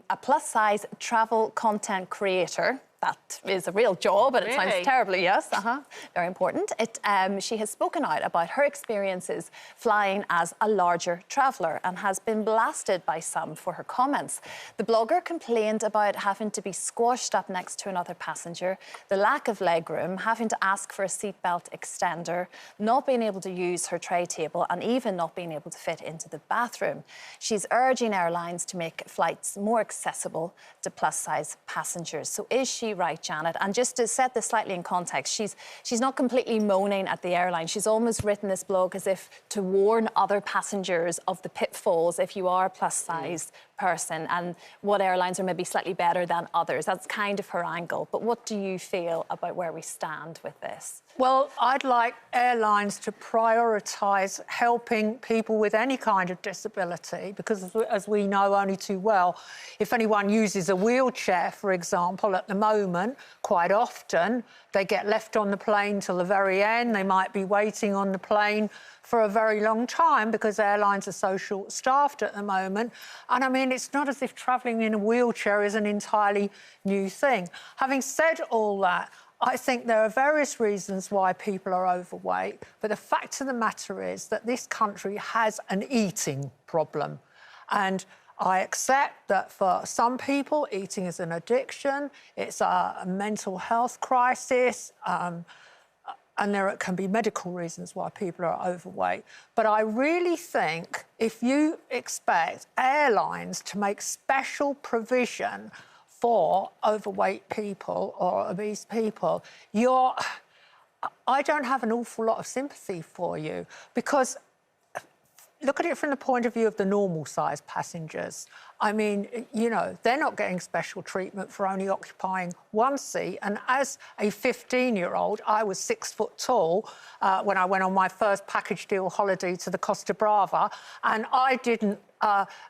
A plus-size travel content creator. That is a real job, and it sounds terribly, yes, very important. She has spoken out about her experiences flying as a larger traveller and has been blasted by some for her comments. The blogger complained about having to be squashed up next to another passenger, the lack of legroom, having to ask for a seatbelt extender, not being able to use her tray table and even not being able to fit into the bathroom. She's urging airlines to make flights more accessible to plus-size passengers. So is she right, Janet? And just to set this slightly in context, she's not completely moaning at the airline. She's almost written this blog as if to warn other passengers of the pitfalls if you are a plus-size person and what airlines are maybe slightly better than others. That's kind of her angle. But what do you feel about where we stand with this? Well, I'd like airlines to prioritise helping people with any kind of disability because, as we know only too well, if anyone uses a wheelchair, for example, at the moment, quite often they get left on the plane till the very end. They might be waiting on the plane for a very long time because airlines are so short-staffed at the moment. And, I mean, it's not as if travelling in a wheelchair is an entirely new thing. Having said all that, I think there are various reasons why people are overweight, but the fact of the matter is that this country has an eating problem. And I accept that for some people, eating is an addiction, it's a mental health crisis, and there can be medical reasons why people are overweight. But I really think if you expect airlines to make special provision for overweight people or obese people, I don't have an awful lot of sympathy for you because look at it from the point of view of the normal-sized passengers. I mean, you know, they're not getting special treatment for only occupying one seat. And as a 15-year-old, I was 6 foot tall when I went on my first package deal holiday to the Costa Brava, and I didn't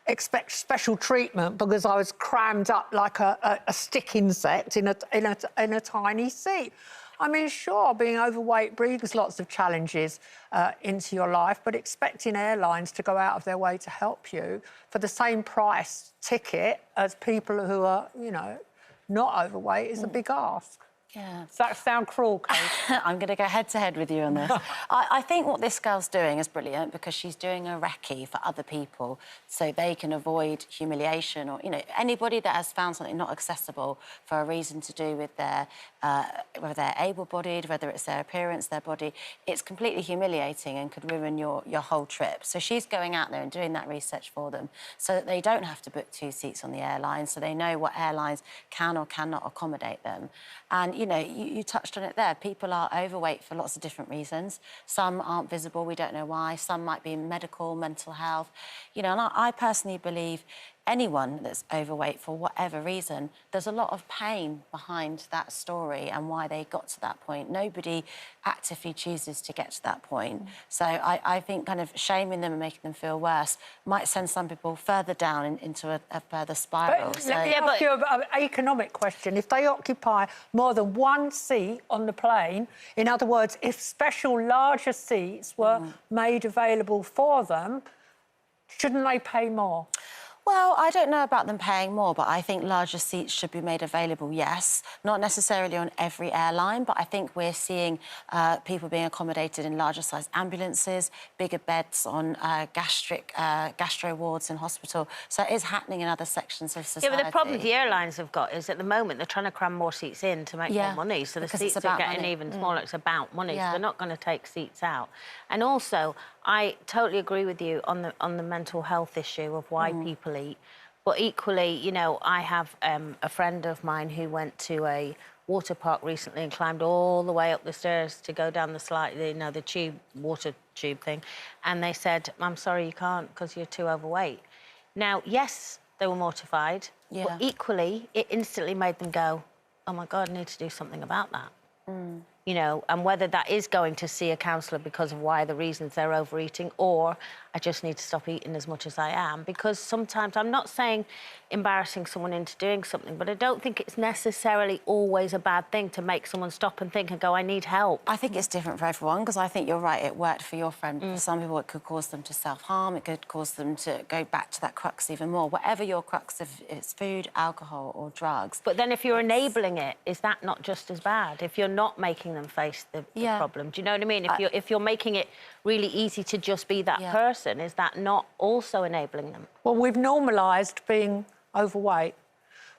expect special treatment because I was crammed up like a stick insect in a tiny seat. I mean, sure, being overweight brings lots of challenges into your life, but expecting airlines to go out of their way to help you for the same price ticket as people who are, you know, not overweight is a big ask. Yeah. Does that sound cruel, Kate? I'm going to go head-to-head with you on this. I think what this girl's doing is brilliant because she's doing a recce for other people so they can avoid humiliation or, you know, anybody that has found something not accessible for a reason to do with their, whether they're able-bodied, whether it's their appearance, their body, it's completely humiliating and could ruin your whole trip. So she's going out there and doing that research for them so that they don't have to book 2 seats on the airline, so they know what airlines can or cannot accommodate them. And, you know, you touched on it there. People are overweight for lots of different reasons. Some aren't visible, we don't know why. Some might be medical, mental health. You know, and I personally believe anyone that's overweight for whatever reason, there's a lot of pain behind that story and why they got to that point. Nobody actively chooses to get to that point. So I think kind of shaming them and making them feel worse might send some people further down into a further spiral. But let me ask you an economic question. If they occupy more than 1 seat on the plane, in other words, if special larger seats were made available for them, shouldn't they pay more? Well, I don't know about them paying more, but I think larger seats should be made available, yes. Not necessarily on every airline, but I think we're seeing people being accommodated in larger-sized ambulances, bigger beds on gastro wards in hospital. So it is happening in other sections of society. Yeah, but the problem the airlines have got is at the moment they're trying to cram more seats in to make more money, so the seats are getting even smaller. It's about money, so they're not going to take seats out. And also, I totally agree with you on the mental health issue of why people eat. But equally, you know, I have a friend of mine who went to a water park recently and climbed all the way up the stairs to go down the slide, you know, the water tube thing. And they said, I'm sorry, you can't because you're too overweight. Now, yes, they were mortified, but equally, it instantly made them go, oh, my God, I need to do something about that. You know, and whether that is going to see a counsellor because of why the reasons they're overeating, or I just need to stop eating as much as I am. Because sometimes, I'm not saying embarrassing someone into doing something, but I don't think it's necessarily always a bad thing to make someone stop and think and go, I need help. I think it's different for everyone, because I think you're right, it worked for your friend. For some people, it could cause them to self-harm, it could cause them to go back to that crux even more. Whatever your crux, if it's food, alcohol or drugs. But then if you're enabling it, is that not just as bad? If you're not making them face the problem, do you know what I mean? If you're making it really easy to just be that person, is that not also enabling them? Well, we've normalised being overweight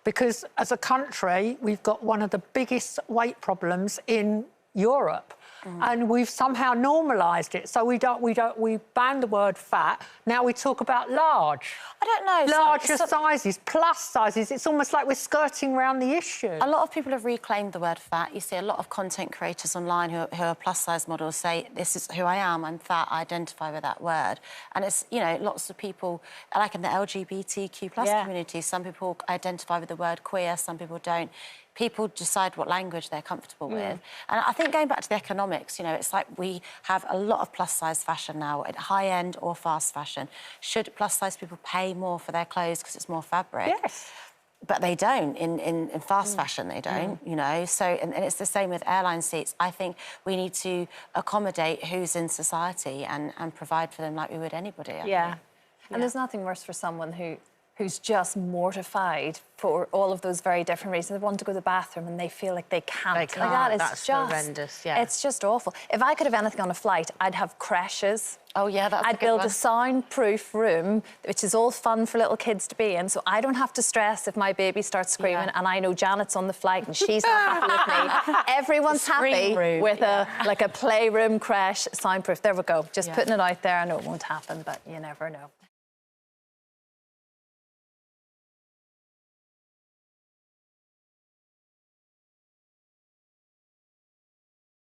because as a country, we've got one of the biggest weight problems in Europe. And we've somehow normalised it. So we ban the word fat. Now we talk about large. I don't know. Larger sizes, plus sizes. It's almost like we're skirting around the issue. A lot of people have reclaimed the word fat. You see a lot of content creators online who are plus-size models say, this is who I am, I'm fat, I identify with that word. And it's, you know, lots of people, like in the LGBTQ plus community, some people identify with the word queer, some people don't. People decide what language they're comfortable with. And I think going back to the economics, you know, it's like we have a lot of plus-size fashion now, at high-end or fast fashion. Should plus-size people pay more for their clothes because it's more fabric? Yes. But they don't. In fast fashion, they don't, you know. So, and it's the same with airline seats. I think we need to accommodate who's in society and provide for them like we would anybody. I think. And there's nothing worse for someone who's just mortified for all of those very different reasons. They want to go to the bathroom and they feel like they can't. They can't. Like That's horrendous, It's just awful. If I could have anything on a flight, I'd have creches. Oh, yeah, that's I'd build a soundproof room, which is all fun for little kids to be in, so I don't have to stress if my baby starts screaming and I know Janet's on the flight and she's not happy with me. Everyone's happy with a playroom, creche, soundproof. There we go. Just putting it out there. I know it won't happen, but you never know.